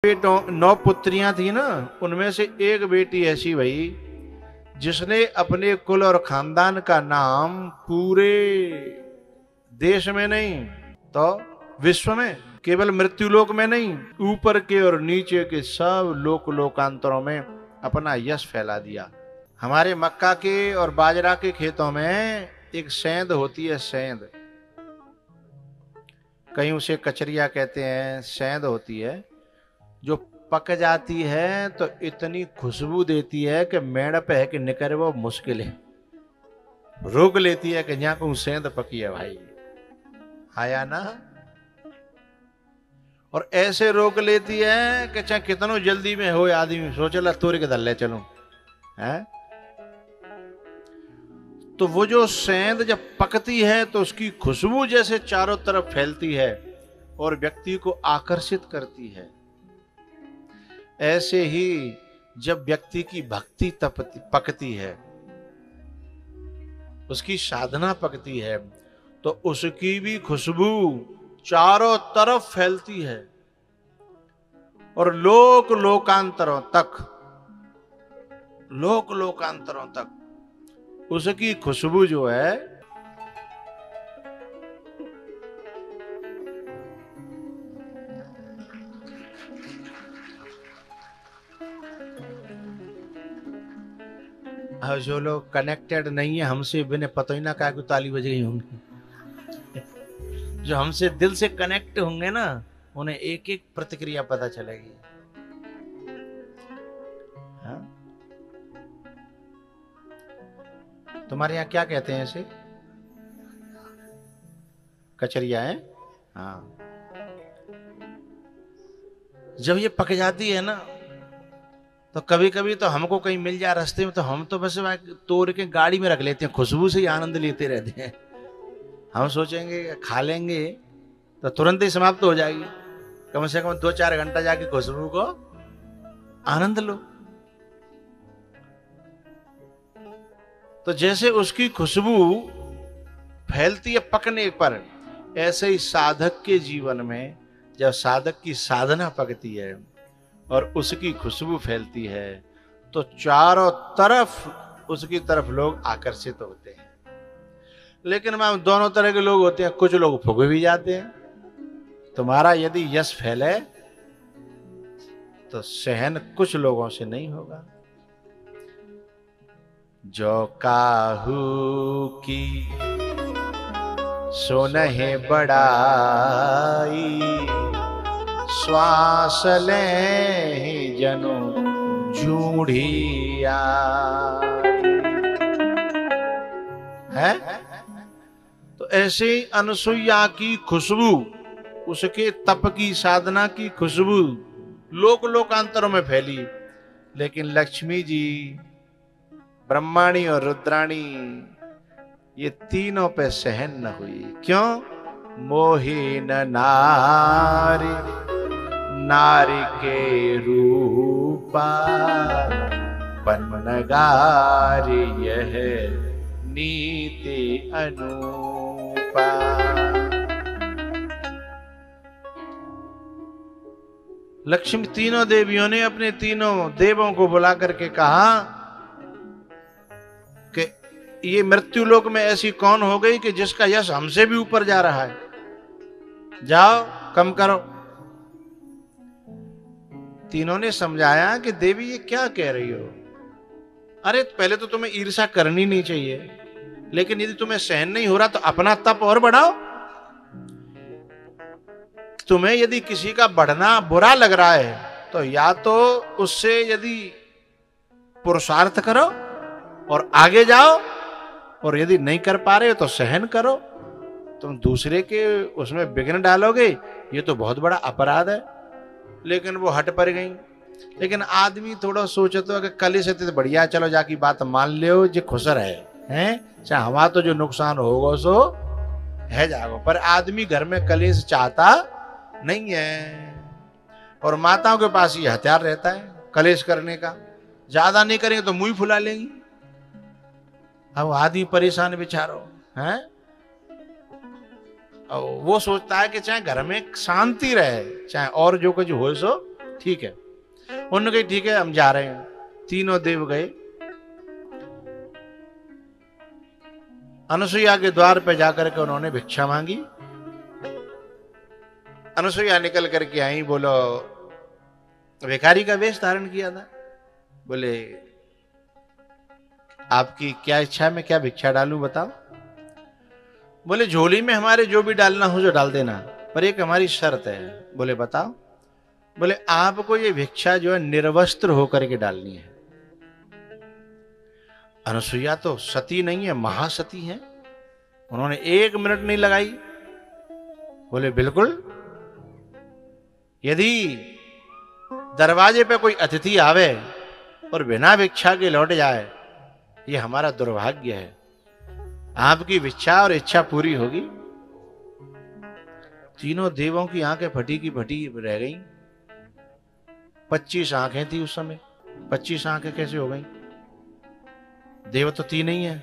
बेटों 9 पुत्रियां थी ना, उनमें से एक बेटी ऐसी भई जिसने अपने कुल और खानदान का नाम पूरे देश में नहीं तो विश्व में, केवल मृत्युलोक में नहीं, ऊपर के और नीचे के सब लोकांतरों में अपना यश फैला दिया। हमारे मक्का के और बाजरा के खेतों में एक सेंध होती है, सेंध, कहीं उसे कचरिया कहते हैं, सेंध होती है, जो पक जाती है तो इतनी खुशबू देती है कि मेड़ पे है कि निकले वो मुश्किल है, रोक लेती है कि यहाँ को सेंध पकी है भाई, आया ना। और ऐसे रोक लेती है कि चाहे कितनो जल्दी में हो आदमी सोचला तोड़ के दल ले चलूं है। तो वो जो सेंध जब पकती है तो उसकी खुशबू जैसे चारों तरफ फैलती है और व्यक्ति को आकर्षित करती है, ऐसे ही जब व्यक्ति की भक्ति पकती है, उसकी साधना पकती है, तो उसकी भी खुशबू चारों तरफ फैलती है और लोकांतरों तक उसकी खुशबू जो है जो लोग कनेक्टेड नहीं है हमसे, बिना पता ही ना क्या को ताली बज गई होंगी। जो हमसे दिल से कनेक्ट होंगे ना, उन्हें एक एक प्रतिक्रिया पता चलेगी। हाँ? तुम्हारे यहाँ क्या कहते हैं इसे? कचरिया है। हाँ, जब ये पक जाती है ना तो कभी कभी तो हमको कहीं मिल जाए रास्ते में तो हम तो बस तोड़ के गाड़ी में रख लेते हैं, खुशबू से ही आनंद लेते रहते हैं। हम सोचेंगे खा लेंगे तो तुरंत ही समाप्त हो जाएगी, कम से कम 2-4 घंटा जाके खुशबू को आनंद लो। तो जैसे उसकी खुशबू फैलती है पकने पर, ऐसे ही साधक के जीवन में जब साधक की साधना पकती है और उसकी खुशबू फैलती है तो चारों तरफ उसकी तरफ लोग आकर्षित होते हैं। लेकिन मैम दोनों तरह के लोग होते हैं, कुछ लोग फुग भी जाते हैं। तुम्हारा यदि यश फैले तो सहन कुछ लोगों से नहीं होगा। जो काहू की सुनहि बड़ाई, श्वास ले जनो जूढ़िया है। तो ऐसे अनुसुईया की खुशबू, उसके तप की साधना की खुशबू लोकांतरों में फैली, लेकिन लक्ष्मी जी, ब्रह्माणी और रुद्राणी ये तीनों पे सहन न हुई। क्यों? मोहिन नारी के रूपा, पन्नगारी यह नीति अनूपा। लक्ष्मी तीनों देवियों ने अपने तीनों देवों को बुला करके कहा कि ये मृत्युलोक में ऐसी कौन हो गई कि जिसका यश हमसे भी ऊपर जा रहा है, जाओ कम करो। तीनों ने समझाया कि देवी ये क्या कह रही हो? अरे पहले तो तुम्हें ईर्ष्या करनी नहीं चाहिए, लेकिन यदि तुम्हें सहन नहीं हो रहा तो अपना तप और बढ़ाओ। तुम्हें यदि किसी का बढ़ना बुरा लग रहा है तो या तो उससे यदि पुरुषार्थ करो और आगे जाओ, और यदि नहीं कर पा रहे हो तो सहन करो। तुम दूसरे के उसमें विघ्न डालोगे, ये तो बहुत बड़ा अपराध है। लेकिन वो हट पर गई। लेकिन आदमी थोड़ा सोचे तो कि कल से तो बढ़िया, चलो जाकी बात मान लियो जो खुश रहे हैं, चाहे हमारा तो जो नुकसान होगा सो है जागो। पर आदमी घर में कलेश चाहता नहीं है, और माताओं के पास ये हथियार रहता है कलेश करने का। ज्यादा नहीं करेंगे तो मुंह फुला लेंगी। अब आदमी परेशान बेचारो हैं, वो सोचता है कि चाहे घर में शांति रहे, चाहे और जो कुछ हो सो ठीक है। उन्होंने कही ठीक है हम जा रहे हैं। तीनों देव गए, अनुसुईया के द्वार पर जाकर के उन्होंने भिक्षा मांगी। अनुसुईया निकल करके आई, बोलो भिखारी का वेश धारण किया था। बोले आपकी क्या इच्छा है, मैं क्या भिक्षा डालूं बताओ। बोले झोली में हमारे जो भी डालना हो जो डाल देना, पर एक हमारी शर्त है। बोले बताओ। बोले आपको ये भिक्षा जो है निर्वस्त्र होकर के डालनी है। अनुसुईया तो सती नहीं है, महासती है। उन्होंने 1 मिनट नहीं लगाई, बोले बिल्कुल। यदि दरवाजे पे कोई अतिथि आवे और बिना भिक्षा के लौट जाए, ये हमारा दुर्भाग्य है। आपकी भिक्षा और इच्छा पूरी होगी। तीनों देवों की आंखें फटी की फटी रह गईं। 25 आंखें थी उस समय, 25 आंखें कैसे हो गईं? देव तो 3 ही है।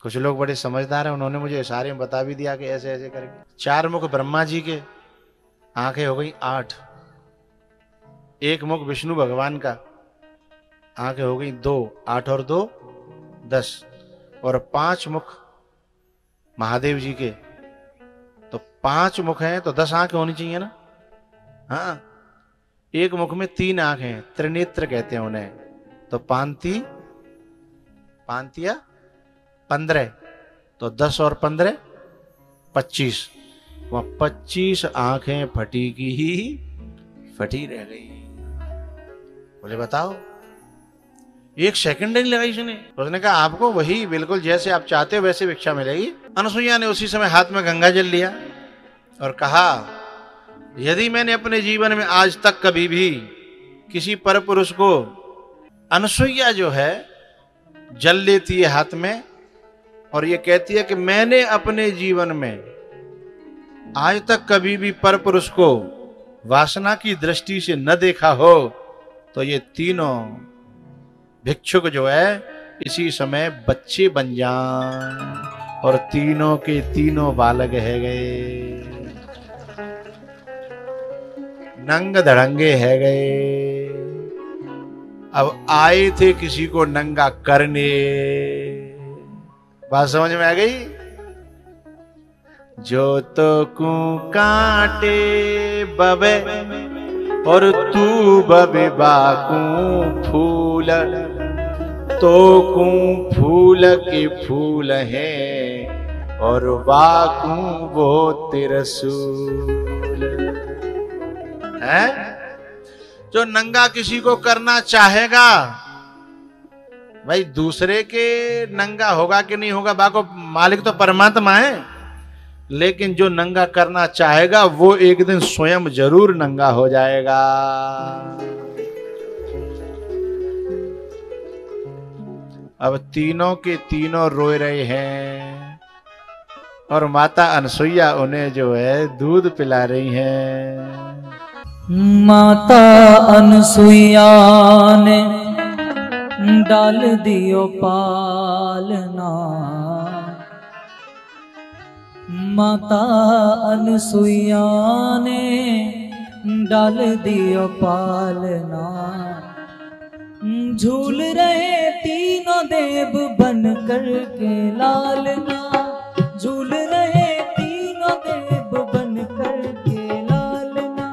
कुछ लोग बड़े समझदार हैं, उन्होंने मुझे इशारे में बता भी दिया कि ऐसे ऐसे करके। 4 मुख ब्रह्मा जी के, आंखें हो गई 8। 1 मुख विष्णु भगवान का, आंखें हो गई 2। 8 और 2 10। और 5 मुख महादेव जी के, तो 5 मुख हैं तो 10 आंखें होनी चाहिए ना। हाँ, 1 मुख में 3 आंखें, त्रिनेत्र कहते हैं उन्हें। तो पांतिया 15, तो 10 और 15 25। वह 25 आंखें फटी की ही फटी रह गई। बोले बताओ, 1 सेकंड नहीं लगाई उसने। उसने कहा आपको वही बिल्कुल जैसे आप चाहते हो वैसे भिक्षा मिलेगी। अनुसुईया ने उसी समय हाथ में गंगा जल लिया और कहा यदि मैंने अपने जीवन में आज तक कभी भी किसी पर पुरुष को, अनुसुईया जो है जल लेती है हाथ में और ये कहती है कि मैंने अपने जीवन में आज तक कभी भी पर पुरुष को वासना की दृष्टि से न देखा हो, तो ये तीनों भिक्षुक जो है इसी समय बच्चे बन जाएं और तीनों के तीनों बालक है गए, नंग धड़ंगे है गए। अब आए थे किसी को नंगा करने। बात समझ में आ गई? जो तो कू काटे बबे और तू बबे बाकू फूल, तो कू फूल के फूल है और बाकू वो तिरसूल है। जो नंगा किसी को करना चाहेगा, भाई दूसरे के नंगा होगा कि नहीं होगा, बाको मालिक तो परमात्मा है, लेकिन जो नंगा करना चाहेगा वो एक दिन स्वयं जरूर नंगा हो जाएगा। अब तीनों के तीनों रो रहे हैं और माता अनुसुईया उन्हें जो है दूध पिला रही हैं। माता अनुसुईया ने डाल दियो पालना, माता अनुसुईया ने डाल दियो पालना। झूल रहे तीनों देव बन कर के लालना, झूल रहे तीनों देव बन कर के लालना।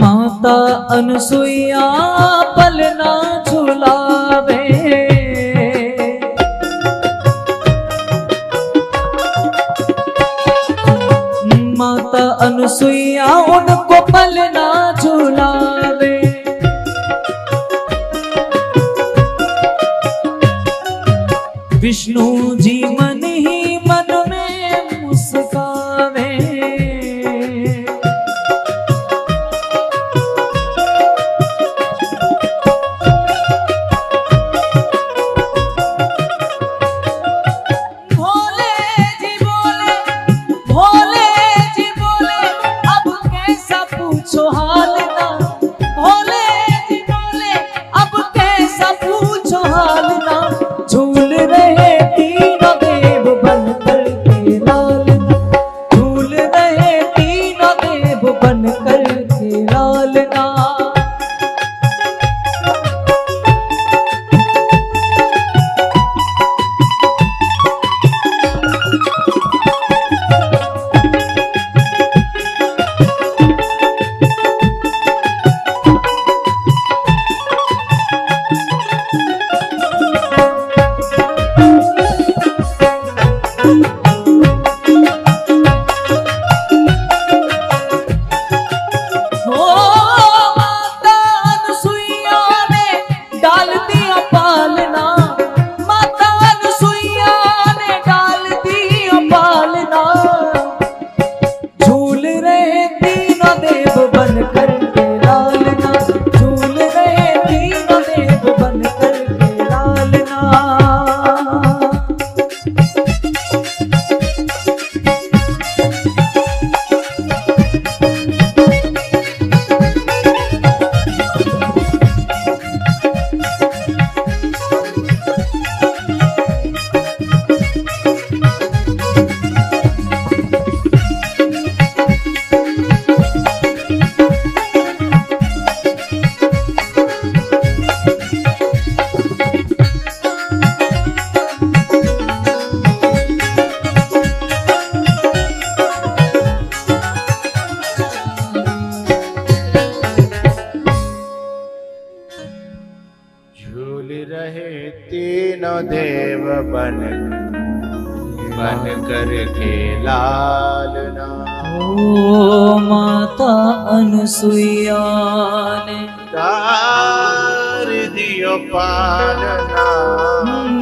माता अनसुईया पलना झुलावे, माता अनसुईया उनको पलना झुलावे। विष्णु जी मन ही मन में मुस्कावे, पूछो हाल ना, भोले जी बोले अब कैसा पूछो हाल ना। झूल रहे तीनों देव बन कर के लाल ना, झूल रहे तीनों देव बन कर के लाल ना। देव बन कर के लालना। ओ माता अनसुईया ने डार दियो पालना,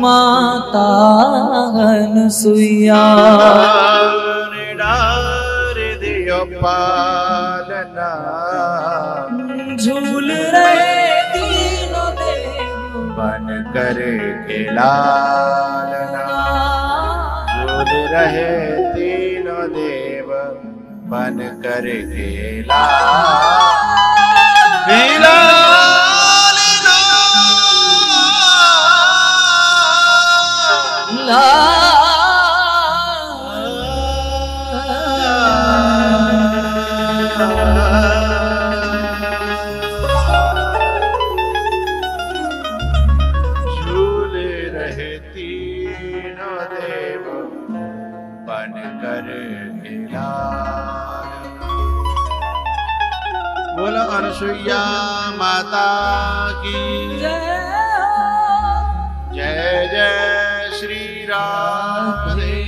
माता अनसुईया ने डार दियो पालना। झूल रहे तीनों देव बन कर के लालना, झूल रहे तीनों देव बन कर के लालना। बोलो अनसुईया माता की जय। जय जय श्री राधे।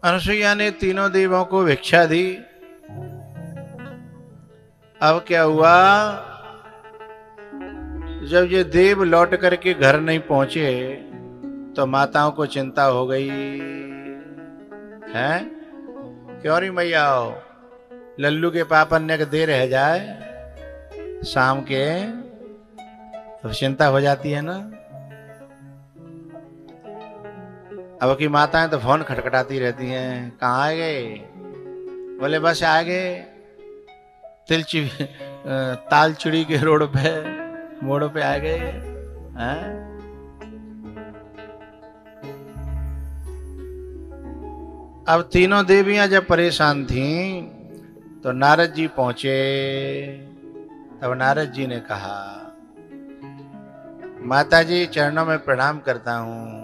अनसुईया ने तीनों देवों को भिक्षा दी। अब क्या हुआ, जब ये देव लौट करके घर नहीं पहुंचे तो माताओं को चिंता हो गई है, क्यों नहीं मैया हो, लल्लू के पापन्य के दे रह जाए शाम के तो चिंता हो जाती है ना। अब की माताएं तो फोन खटखटाती रहती हैं, कहाँ आ गए, बोले बस आ गए तालचिड़ी के रोड पे मोड़ पे आ गए हैं। अब तीनों देवियां जब परेशान थीं तो नारद जी पहुंचे। तब नारद जी ने कहा, माता जी चरणों में प्रणाम करता हूं।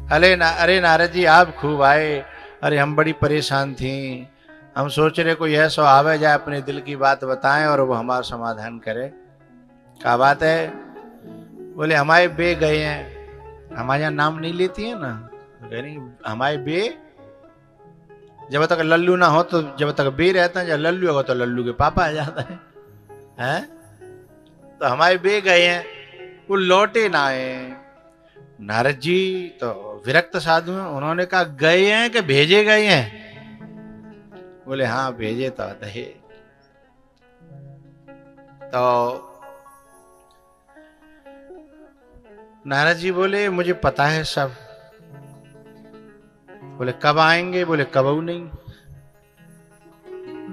अरे नारद जी आप खूब आए, अरे हम बड़ी परेशान थी, हम सोच रहे कोई ऐसा आवे जाए अपने दिल की बात बताएं और वो हमारा समाधान करे। क्या बात है? बोले हमारे बे गए हैं। हमारे यहाँ नाम नहीं लेती है ना, नहीं हमारे बे, जब तक लल्लू ना हो तो जब तक बे रहता है, जब लल्लू होगा तो लल्लू के पापा आ जाता है, हैं? तो हमारे बे गए हैं, वो लौटे ना आए। नारद जी तो विरक्त साधु हैं, उन्होंने कहा गए हैं कि भेजे गए हैं? बोले हाँ भेजे तो आते। तो नारद जी बोले मुझे पता है सब। बोले कब आएंगे? बोले कबू नहीं।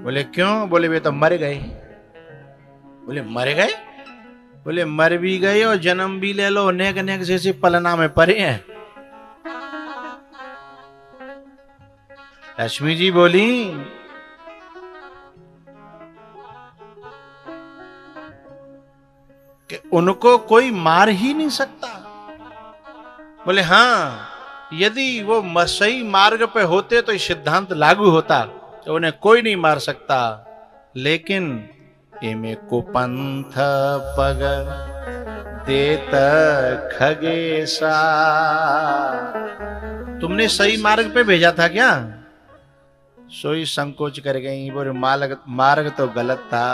बोले क्यों? बोले वे तो मर गए। बोले मर गए? बोले मर भी गए और जन्म भी ले लो, नेक नेक जैसे पलना में पड़े हैं। लक्ष्मी जी बोली कि उनको कोई मार ही नहीं सकता। बोले हाँ, यदि वो सही मार्ग पे होते तो ये सिद्धांत लागू होता, तो उन्हें कोई नहीं मार सकता। लेकिन इमे को पंथ पग देत खगेसा, तुमने सही मार्ग पे भेजा था क्या? सोई संकोच कर गई। बोले मार्ग तो गलत था।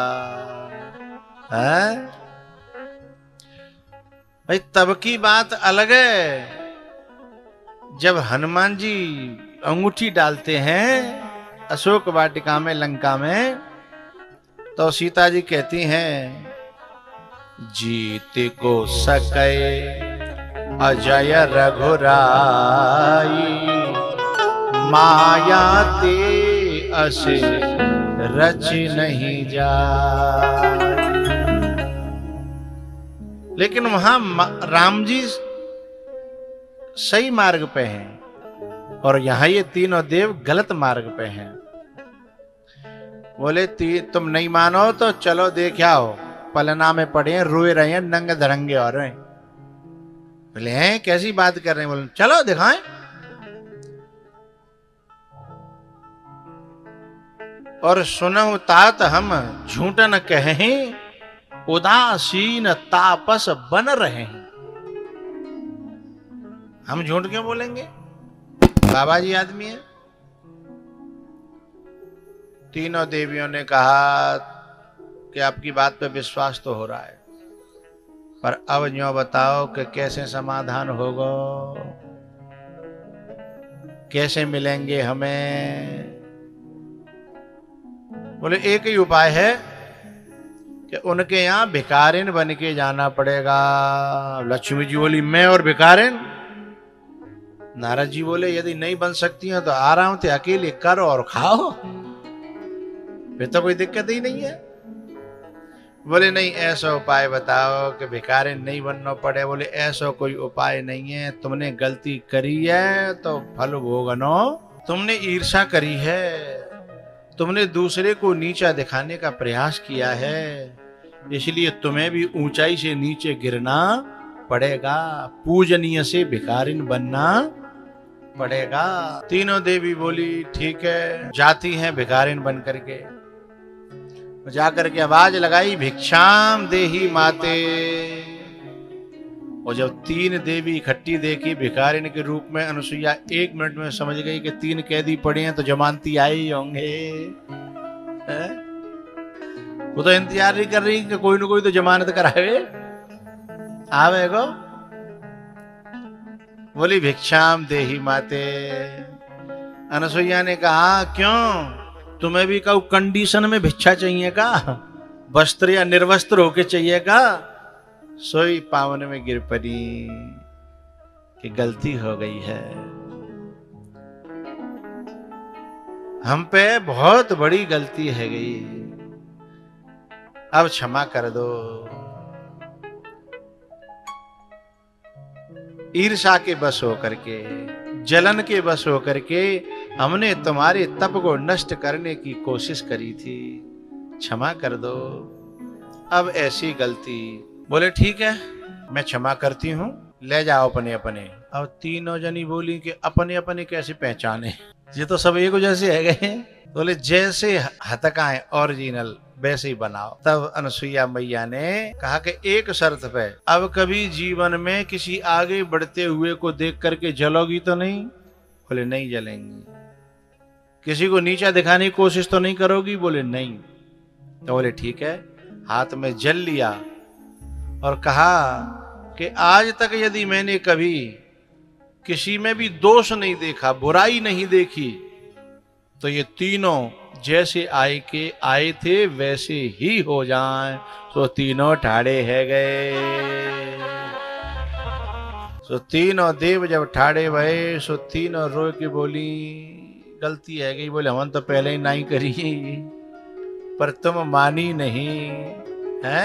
है भाई, तब की बात अलग है जब हनुमान जी अंगूठी डालते हैं अशोक वाटिका में, लंका में, तो सीता जी कहती हैं जीत को सके अजय रघुराई, माया ते असे रच नहीं जा। लेकिन वहां राम जी सही मार्ग पे हैं और यहां ये तीनों देव गलत मार्ग पे हैं। बोले तुम नहीं मानो तो चलो देख आओ, पलना में पड़े हैं, रोए रहे हैं, नंग धड़ंगे और हैं। बोले हैं कैसी बात कर रहे हैं? बोले चलो दिखाएं। और सुनहु तात हम झूठ न कहें, उदासीन तापस बन रहे हैं। हम झूठ क्यों बोलेंगे? बाबा जी आदमी है। तीनों देवियों ने कहा कि आपकी बात पे विश्वास तो हो रहा है, पर अब यूं बताओ कि कैसे समाधान होगा, कैसे मिलेंगे हमें? बोले एक ही उपाय है कि उनके यहां भिखारिन बन के जाना पड़ेगा। लक्ष्मी जी बोली मैं और भिखारिन? नारद जी बोले यदि नहीं बन सकती हो तो आराम से अकेले करो और खाओ, फिर तो कोई दिक्कत ही नहीं है। बोले नहीं, ऐसा उपाय बताओ कि भिखारिन नहीं बनना पड़े। बोले ऐसा कोई उपाय नहीं है, तुमने गलती करी है तो फल भोगनो। तुमने ईर्ष्या करी है, तुमने दूसरे को नीचा दिखाने का प्रयास किया है, इसलिए तुम्हें भी ऊंचाई से नीचे गिरना पड़ेगा, पूजनीय से भिखारिन बनना पड़ेगा। तीनों देवी बोली ठीक है, जाती हैं भिखारिन बन करके। जाकर के आवाज लगाई भिक्षाम देही माते। और जब तीन देवी इकट्ठी देखी भिखारिन के रूप में, अनुसुईया 1 मिनट में समझ गई कि 3 कैदी पड़े हैं तो जमानती आए ही होंगे। वो तो इंतजार नहीं कर रही कि कोई ना कोई तो जमानत करावे आवेगो। बोली भिक्षाम देही माते। अनुसुईया ने कहा क्यों, तुम्हें भी कहूं कंडीशन में भिक्षा चाहिए का? वस्त्र या निर्वस्त्र होके चाहिए का? सोई पावन में गिर पड़ी कि गलती हो गई है, हम पे बहुत बड़ी गलती है गई, अब क्षमा कर दो। ईर्ष्या के बस होकर के, जलन के बस होकर के हमने तुम्हारे तप को नष्ट करने की कोशिश करी थी, क्षमा कर दो। अब ऐसी गलती। बोले ठीक है मैं क्षमा करती हूं, ले जाओ अपने अपने। अब तीनों जनी बोली कि अपने अपने कैसे पहचाने? ये तो सब एक जैसे है गए। बोले जैसे हथकाएं ओरिजिनल वैसे ही बनाओ। तब अनसुईया मैया ने कहा कि एक शर्त पे, अब कभी जीवन में किसी आगे बढ़ते हुए को देख करके जलोगी तो नहीं? बोले नहीं जलेंगी। किसी को नीचा दिखाने की कोशिश तो नहीं करोगी? बोले नहीं। तो बोले ठीक है। हाथ में जल लिया और कहा कि आज तक यदि मैंने कभी किसी में भी दोष नहीं देखा, बुराई नहीं देखी, तो ये तीनों जैसे आए थे वैसे ही हो जाएं। तो तीनों ठाड़े है गए। सो तीनों देव जब ठाड़े भये, सो तीनों रो के बोली गलती है गई। बोले हमन तो पहले ही नहीं करी, पर तुम मानी नहीं है।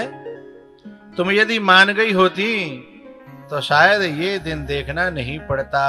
तुम यदि मान गई होती तो शायद ये दिन देखना नहीं पड़ता।